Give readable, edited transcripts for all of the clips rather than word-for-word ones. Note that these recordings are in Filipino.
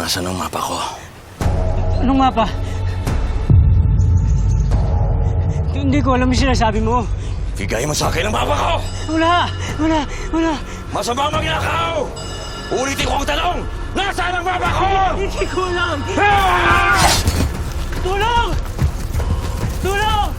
Nasaan ang mapa ko? Anong mapa? Hindi ko alam yung sinasabi mo. Bigay mo sa akin ang mapa ko! Wala. Masama ang ginakaw! Ulitin ko ang tanong! Nasaan ang mapa ko? Hindi ko alam. Ah! Tulong! Tulong!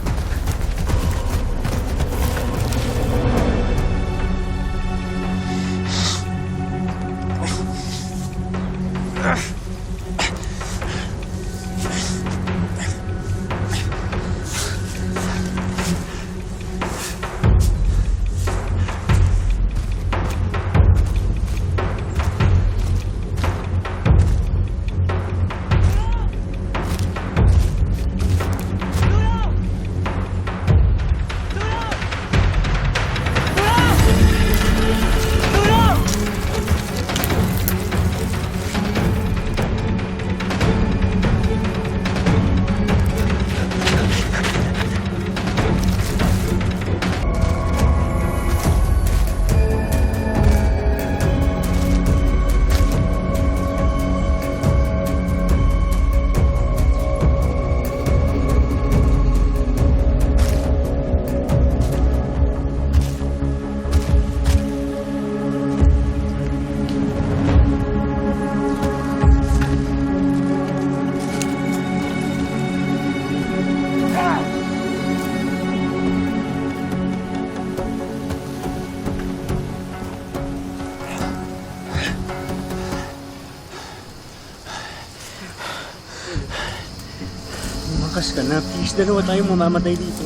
Lumakas ka na, please. Dalawa tayong mamamatay dito.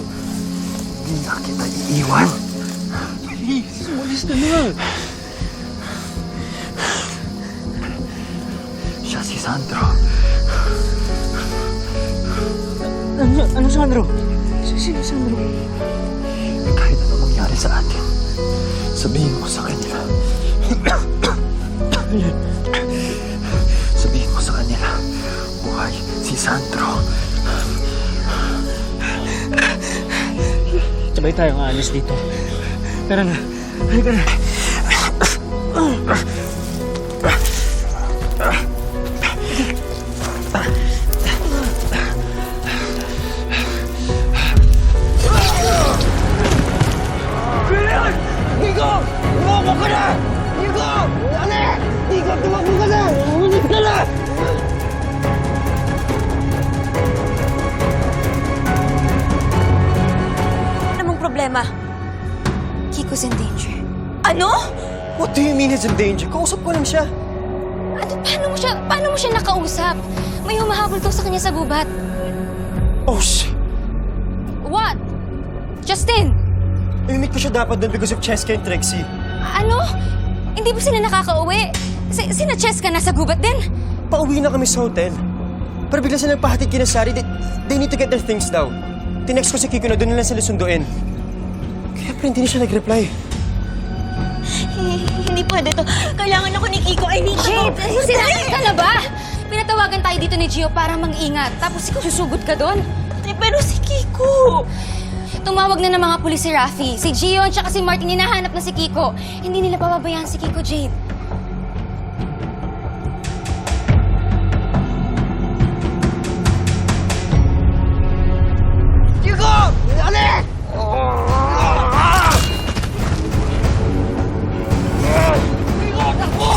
Hindi na kita iiwan. Please, umalis ka na. Siya si Sandro. Ano, Sandro? Sino Sandro? Kahit ano mangyari sa atin, sabihin mo sa kanila. Sabihin mo sa kanila, buhay si Sandro. Sabay tayong aalis dito. Tara na. Halika na. Nico! Tumakbo ka na! Nico! Dali! Nico, tumakbo ka na! Ulit ka na! Anong problema? Kiko's in danger. Ano? What do you mean he's in danger? Kausap ko lang siya. Ano? Paano mo siya nakausap? May humahabol daw sa kanya sa gubat. Oh, shit! What? Justin! Imimit ko siya dapat doon because of Cheska and Trixie. Ano? Hindi ba sila nakakauwi? Sina Cheska nasa gubat din? Pauwi na kami sa hotel. Pero bigla silang pahatid kina Sari. They need to get their things down. Tinext ko si Kiko na doon nila sila sunduin. Kaya pa hindi na siya nag-reply. Hindi pwede to. Kailangan ako ni Kiko. I need Jade! Sinakit ka na ba? Pinatawagan tayo dito ni Gio para mag-ingat. Tapos ikaw susugod ka doon? Pero si Kiko... Tumawag na ng mga pulis si Rafi, si Gio, at si Martin. Hinahanap na si Kiko. Hindi nila pababayaan si Kiko, Jade. Kiko! Dali! Kiko, takbo!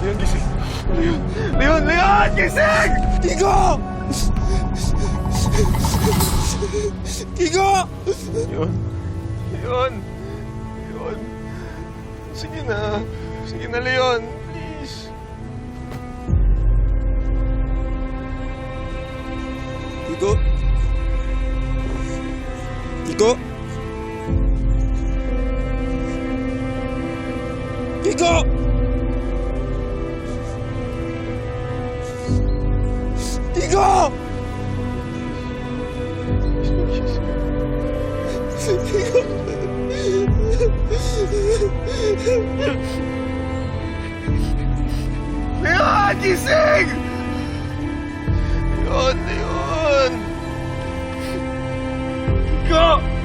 Leon, gising. Leon, gising! Kiko! Kiko! Leon. Sige na, Leon. Please. Kiko? Kiko! Kiko! Leon! Gising! Leon! Leon! Kiko!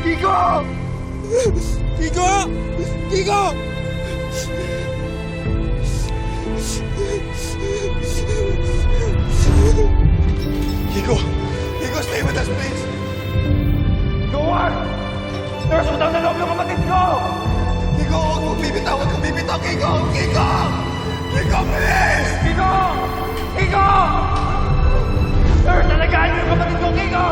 Kiko! Kiko! Kiko! Kiko! Kiko, stay with us, please! Kiko, wag! Nurse, utang na loob yung kapatid ko! Kiko, huwag mong bibitaw! Huwag kang bibitaw, Kiko! Kiko! Kiko, please! Kiko! Kiko! Nurse, alagaan niyo yung kapatid ko, Kiko!